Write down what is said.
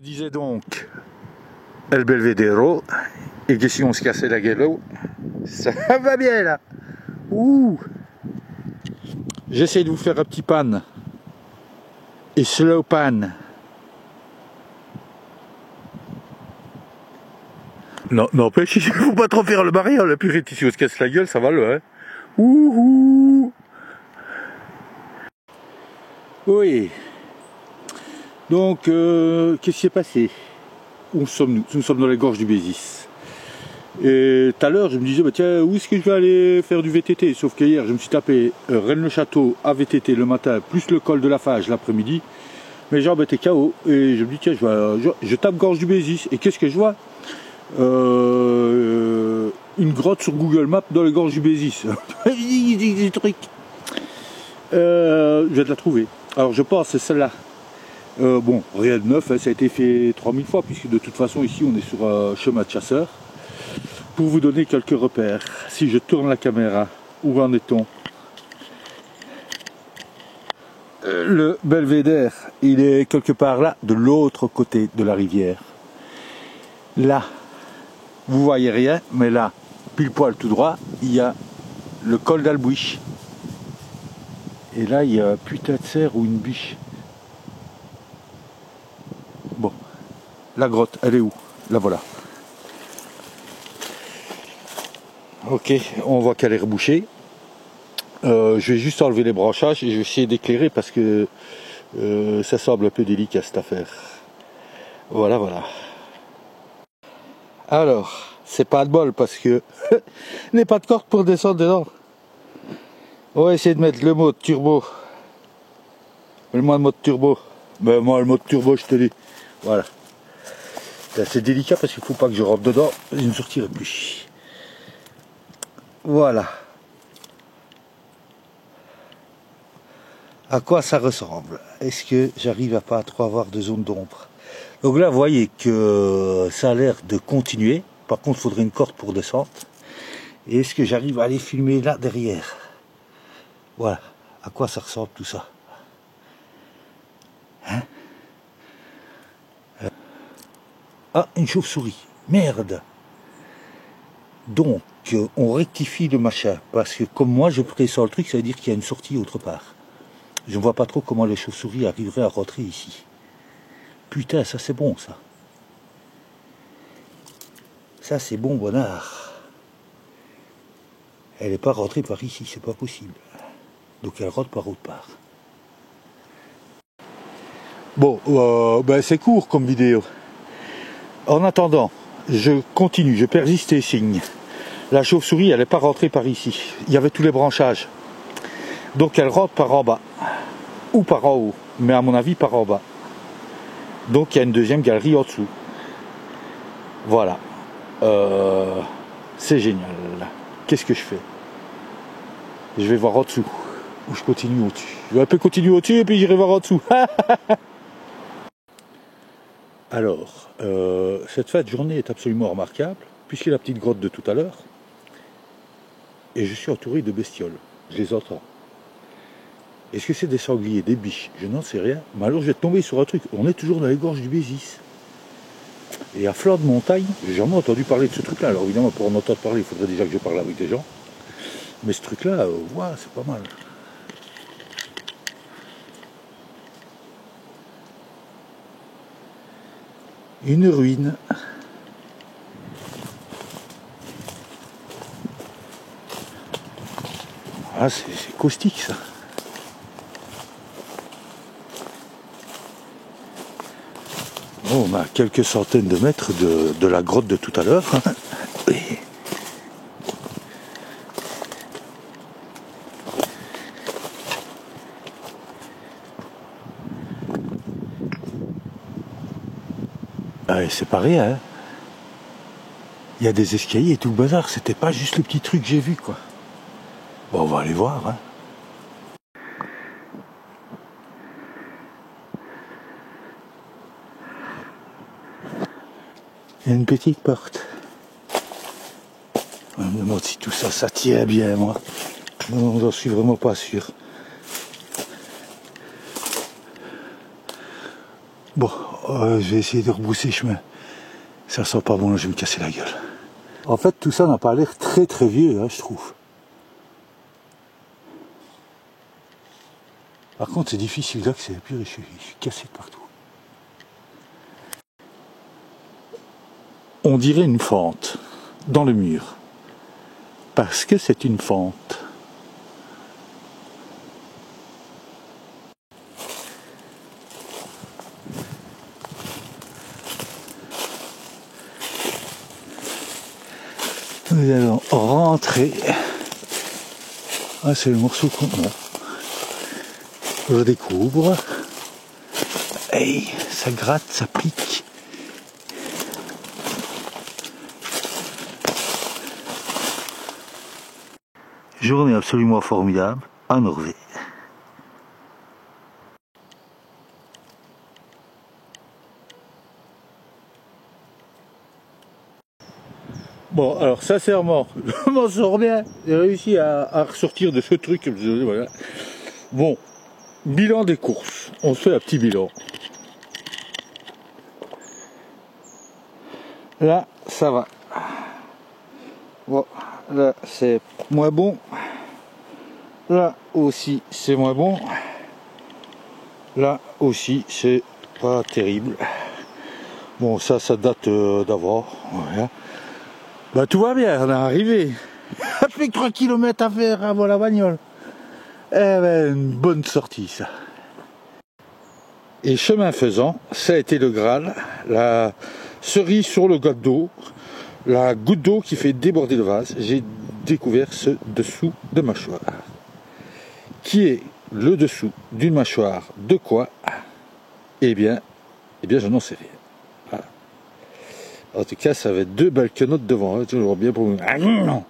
Je disais donc El Belvedere, et que si on se cassait la gueule, ça va bien là. Ouh. J'essaie de vous faire un petit pan et slow pan. Non, n'empêche, il faut pas trop faire le barrière, la purée, si on se casse la gueule, ça va le, hein. Ouh. Oui. Donc, qu'est-ce qui s'est passé? Où sommes-nous? Nous sommes dans les gorges du Bézis. Et tout à l'heure, je me disais, bah, tiens, où est-ce que je vais aller faire du VTT? Sauf qu'hier, je me suis tapé Rennes-le-Château à VTT le matin, plus le col de la Fage l'après-midi. Mes jambes étaient KO. Et je me dis, tiens, je tape gorge du Bézis. Et qu'est-ce que je vois? Une grotte sur Google Maps dans les gorges du Bézis. Des trucs. Je vais te la trouver. Alors, je pense que c'est celle-là. Bon, rien de neuf, hein, ça a été fait 3000 fois, puisque de toute façon, ici, on est sur un chemin de chasseur. Pour vous donner quelques repères, si je tourne la caméra, où en est-on? Le Belvédère, il est quelque part là, de l'autre côté de la rivière. Là, vous voyez rien, mais là, pile poil tout droit, il y a le col d'Albouich. Et là, il y a un putain de cerf ou une biche. Bon, la grotte, elle est où? La voilà. Ok, on voit qu'elle est rebouchée. Je vais juste enlever les branchages et je vais essayer d'éclairer parce que ça semble un peu délicat cette affaire. Voilà, voilà. Alors, c'est pas de bol parce que il n'y a pas de corde pour descendre dedans. On va essayer de mettre le mode turbo. Mets-moi le mode turbo. Ben moi le mode turbo, je te dis. Voilà. C'est délicat parce qu'il ne faut pas que je rentre dedans. Je ne sortirai plus. Voilà. À quoi ça ressemble? Est-ce que j'arrive à pas trop avoir de zone d'ombre? Donc là, vous voyez que ça a l'air de continuer. Par contre, il faudrait une corde pour descendre. Et est-ce que j'arrive à aller filmer là derrière? Voilà. À quoi ça ressemble tout ça? Hein? Ah, une chauve-souris. Merde. Donc, on rectifie le machin. Parce que comme moi, je pressens le truc, ça veut dire qu'il y a une sortie autre part. Je ne vois pas trop comment les chauves-souris arriveraient à rentrer ici. Putain, ça c'est bon, ça. Ça c'est bon, bonnard. Elle n'est pas rentrée par ici, c'est pas possible. Donc elle rentre par autre part. Bon, ben c'est court comme vidéo. En attendant, je continue, je persiste et signe. La chauve-souris, elle n'est pas rentrée par ici. Il y avait tous les branchages. Donc elle rentre par en bas. Ou par en haut. Mais à mon avis, par en bas. Donc il y a une deuxième galerie en dessous. Voilà. C'est génial. Qu'est-ce que je fais? Je vais voir en dessous. Ou je continue au-dessus. Je vais un peu continuer au-dessus et puis j'irai voir en dessous. Alors, cette fin de journée est absolument remarquable, puisqu'il y a la petite grotte de tout à l'heure. Et je suis entouré de bestioles. Je les entends. Est-ce que c'est des sangliers, des biches? Je n'en sais rien. Mais alors je vais tomber sur un truc. On est toujours dans les gorges du Bézis. Et à flanc de montagne, j'ai jamais entendu parler de ce truc-là. Alors évidemment, pour en entendre parler, il faudrait déjà que je parle avec des gens. Mais ce truc-là, ouais, c'est pas mal. Une ruine. Ah, c'est caustique, ça. Bon, on a quelques centaines de mètres de la grotte de tout à l'heure. Oui. Ah, c'est pas rien, hein. Il y a des escaliers et tout le bazar. C'était pas juste le petit truc que j'ai vu, quoi. Bon, on va aller voir, hein. Il y a une petite porte. Je me demande si tout ça, ça tient bien, moi. Non, j'en suis vraiment pas sûr. Bon, je vais essayer de rebrousser chemin. Ça sent pas bon, là, je vais me casser la gueule. En fait, tout ça n'a pas l'air très très vieux, hein, je trouve. Par contre, c'est difficile d'accès, puis je suis cassé de partout. On dirait une fente dans le mur, parce que c'est une fente. Nous allons rentrer. Ah, c'est le morceau qu'on redécouvre. Hey, ça gratte, ça pique. Journée absolument formidable à Norvège. Bon, alors sincèrement, je m'en sors bien. J'ai réussi à ressortir de ce truc. Voilà. Bon, bilan des courses. On se fait un petit bilan. Là, ça va. Bon, là, c'est moins bon. Là aussi, c'est moins bon. Là aussi, c'est pas terrible. Bon, ça date d'avant. Voilà. Bah tout va bien, on est arrivé. Ça fait que 3 km à faire avant la bagnole. Eh ben, une bonne sortie ça. Et chemin faisant, ça a été le Graal, la cerise sur le gâteau, la goutte d'eau qui fait déborder le vase. J'ai découvert ce dessous de mâchoire. Qui est le dessous d'une mâchoire de quoi? Eh bien, je n'en sais rien. Voilà. En tout cas, ça avait 2 belles quenottes devant, toujours bien pour nous. Ah non.